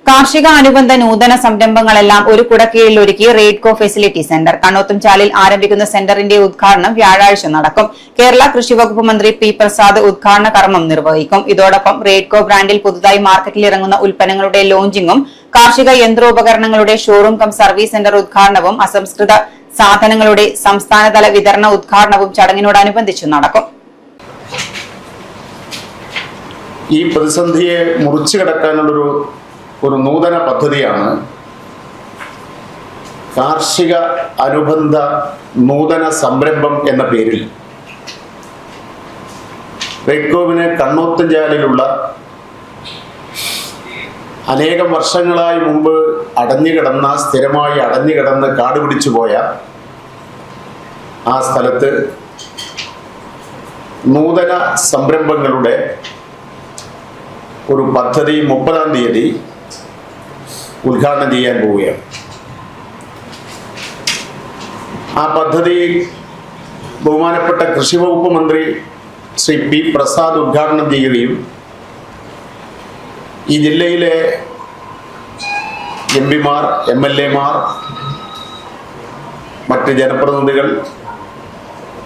കാർഷിക അനുബന്ധ നൂതന സംരംഭങ്ങളെല്ലാം ഒരു കുടക്കീഴിൽ ഒരുക്കി റെയ്ഡ്കോ ഫെസിലിറ്റി സെന്റർ കണ്ണോത്തുംചാലിൽ ആരംഭിക്കുന്ന സെന്ററിന്റെ ഉദ്ഘാടനം വ്യാഴാഴ്ച നടക്കും. കേരള കൃഷി വകുപ്പ് മന്ത്രി പി പ്രസാദ് ഉദ്ഘാടന കർമ്മം നിർവഹിക്കും. ഇതോടൊപ്പം റെയ്ഡ്കോ ബ്രാൻഡിൽ പുതുതായി മാർക്കറ്റിലിറങ്ങുന്ന ഉൽപ്പന്നങ്ങളുടെ ലോഞ്ചിങ്ങും കാർഷിക യന്ത്രോപകരണങ്ങളുടെ ഷോറൂം കം സർവീസ് സെന്റർ ഉദ്ഘാടനവും അസംസ്കൃത സാധനങ്ങളുടെ സംസ്ഥാനതല വിതരണ ഉദ്ഘാടനവും ചടങ്ങിനോടനുബന്ധിച്ച് നടക്കും. ഈ പ്രതിസന്ധിയെ മുറിച്ചു കടക്കാനുള്ളൊരു നൂതന പദ്ധതിയാണ് കാർഷിക അനുബന്ധ നൂതന സംരംഭം എന്ന പേരിൽ റെയ്ഡ്കോവിന് കണ്ണോത്തുംചാലിലുള്ള അനേകം വർഷങ്ങളായി മുമ്പ് സ്ഥിരമായി അടഞ്ഞുകിടന്ന് കാടുപിടിച്ചു പോയ ആ സ്ഥലത്ത് നൂതന സംരംഭങ്ങളുടെ ഒരു പദ്ധതി 30-ാം തീയതി ഉദ്ഘാടനം ചെയ്യാൻ പോവുകയാണ്. ആ പദ്ധതി ബഹുമാനപ്പെട്ട കൃഷി വകുപ്പ് മന്ത്രി ശ്രീ പി പ്രസാദ് ഉദ്ഘാടനം ചെയ്യുകയും ഈ ജില്ലയിലെ എംപിമാർ, MLA-മാർ, മറ്റ് ജനപ്രതിനിധികൾ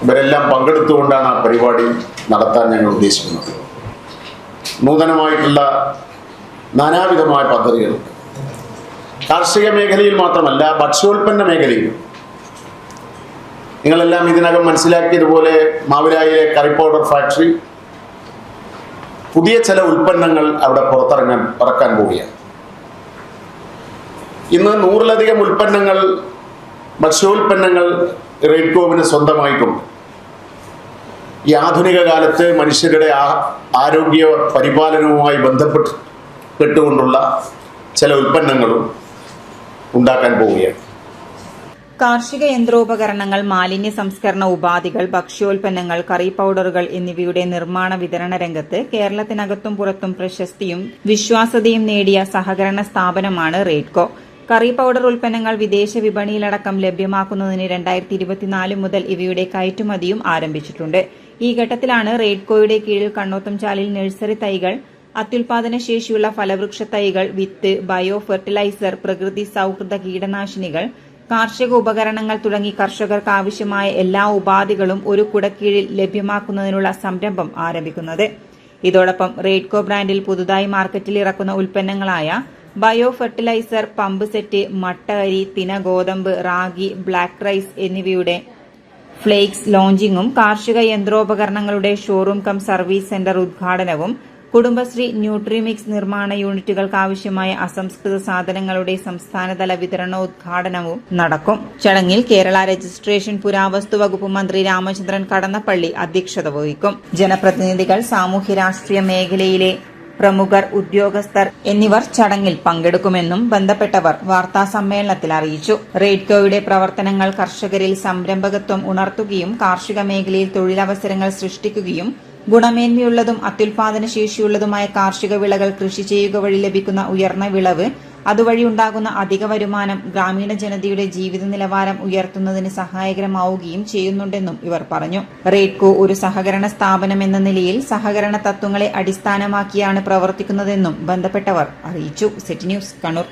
ഇവരെല്ലാം പങ്കെടുത്തുകൊണ്ടാണ് ആ പരിപാടി നടത്താൻ ഞങ്ങൾ ഉദ്ദേശിക്കുന്നത്. നൂതനമായിട്ടുള്ള നാനാവിധമായ പദ്ധതികൾ കാർഷിക മേഖലയിൽ മാത്രമല്ല, ഭക്ഷ്യോൽപ്പന്ന മേഖലയിലും. നിങ്ങളെല്ലാം ഇതിനകം മനസ്സിലാക്കിയതുപോലെ മാവിലായിലെ കറി പൗഡർ ഫാക്ടറി പുതിയ ചില ഉൽപ്പന്നങ്ങൾ അവിടെ ഇറക്കാൻ പോവുകയാണ്. ഇന്ന് 100-ലധികം ഉൽപ്പന്നങ്ങൾ, ഭക്ഷ്യോൽപ്പന്നങ്ങൾ റെയ്ഡ്കോവിന് സ്വന്തമായിട്ടുണ്ട്. ഈ ആധുനിക കാലത്ത് മനുഷ്യരുടെ ആരോഗ്യ പരിപാലനവുമായി ബന്ധപ്പെട്ടുകൊണ്ടുള്ള ചില ഉൽപ്പന്നങ്ങളും ഉണ്ടാക്കാൻ പോവുകയാണ്. കാർഷിക യന്ത്രോപകരണങ്ങൾ, മാലിന്യ സംസ്കരണ ഉപാധികൾ, ഭക്ഷ്യോൽപ്പന്നങ്ങൾ, കറി പൌഡറുകൾ എന്നിവയുടെ നിർമ്മാണ വിതരണ രംഗത്ത് കേരളത്തിനകത്തും പുറത്തും പ്രശസ്തിയും വിശ്വാസ്യതയും നേടിയ സഹകരണ സ്ഥാപനമാണ് റെയ്ഡ്കോ. കറി പൌഡർ ഉൽപ്പന്നങ്ങൾ വിദേശ വിപണിയിലടക്കം ലഭ്യമാക്കുന്നതിന് 2024 മുതൽ ഇവയുടെ കയറ്റുമതിയും ആരംഭിച്ചിട്ടുണ്ട്. ഈ ഘട്ടത്തിലാണ് റെയ്ഡ്കോയുടെ കീഴിൽ കണ്ണോത്തുംചാലിൽ നഴ്സറി തൈകൾ, അത്യുൽപാദന ശേഷിയുള്ള ഫലവൃക്ഷ തൈകൾ, വിത്ത്, ബയോ ഫെർട്ടിലൈസർ, പ്രകൃതി സൌഹൃദ കീടനാശിനികൾ, കാർഷിക ഉപകരണങ്ങൾ തുടങ്ങി കർഷകർക്ക് ആവശ്യമായ എല്ലാ ഉപാധികളും ഒരു കുടക്കീഴിൽ ലഭ്യമാക്കുന്നതിനുള്ള സംരംഭം ആരംഭിക്കുന്നത്. ഇതോടൊപ്പം റെയ്ഡ്കോ ബ്രാൻഡിൽ പുതുതായി മാർക്കറ്റിൽ ഇറക്കുന്ന ഉൽപ്പന്നങ്ങളായ ബയോ ഫെർട്ടിലൈസർ, പമ്പ് സെറ്റ്, മട്ട അരി, തിന ഗോതമ്പ്, റാഗി, ബ്ലാക്ക് റൈസ് എന്നിവയുടെ ഫ്ലേക്സ് ലോഞ്ചിങ്ങും കാർഷിക യന്ത്രോപകരണങ്ങളുടെ ഷോറൂം കം സർവീസ് സെന്റർ ഉദ്ഘാടനവും കുടുംബശ്രീ ന്യൂട്രിമിക്സ് നിർമ്മാണ യൂണിറ്റുകൾക്ക് ആവശ്യമായ അസംസ്കൃത സാധനങ്ങളുടെ സംസ്ഥാനതല വിതരണോദ്ഘാടനവും നടക്കും. ചടങ്ങിൽ കേരള രജിസ്ട്രേഷൻ പുരാവസ്തു വകുപ്പ് മന്ത്രി രാമചന്ദ്രൻ കടന്നപ്പള്ളി അധ്യക്ഷത വഹിക്കും. ജനപ്രതിനിധികൾ, സാമൂഹ്യ രാഷ്ട്രീയ മേഖലയിലെ പ്രമുഖർ, ഉദ്യോഗസ്ഥർ എന്നിവർ ചടങ്ങിൽ പങ്കെടുക്കുമെന്നും ബന്ധപ്പെട്ടവർ വാർത്താസമ്മേളനത്തിൽ അറിയിച്ചു. റെയ്ഡ്കോയുടെ പ്രവർത്തനങ്ങൾ കർഷകരിൽ സംരംഭകത്വം ഉണർത്തുകയും കാർഷിക മേഖലയിൽ തൊഴിലവസരങ്ങൾ സൃഷ്ടിക്കുകയും ഗുണമേന്മയുള്ളതും അത്യുൽപാദന ശേഷിയുള്ളതുമായ കാർഷിക വിളകൾ കൃഷി ചെയ്യുക വഴി ലഭിക്കുന്ന ഉയർന്ന വിളവ്, അതുവഴി ഉണ്ടാകുന്ന അധിക വരുമാനം ഗ്രാമീണ ജനതയുടെ ജീവിത നിലവാരം ഉയർത്തുന്നതിന് സഹായകരമാവുകയും ചെയ്യുന്നുണ്ടെന്നും ഇവർ പറഞ്ഞു. റെയ്ഡ്കോ ഒരു സഹകരണ സ്ഥാപനം എന്ന നിലയിൽ സഹകരണ തത്വങ്ങളെ അടിസ്ഥാനമാക്കിയാണ് പ്രവർത്തിക്കുന്നതെന്നും ബന്ധപ്പെട്ടവർ അറിയിച്ചു. City news, Kannur.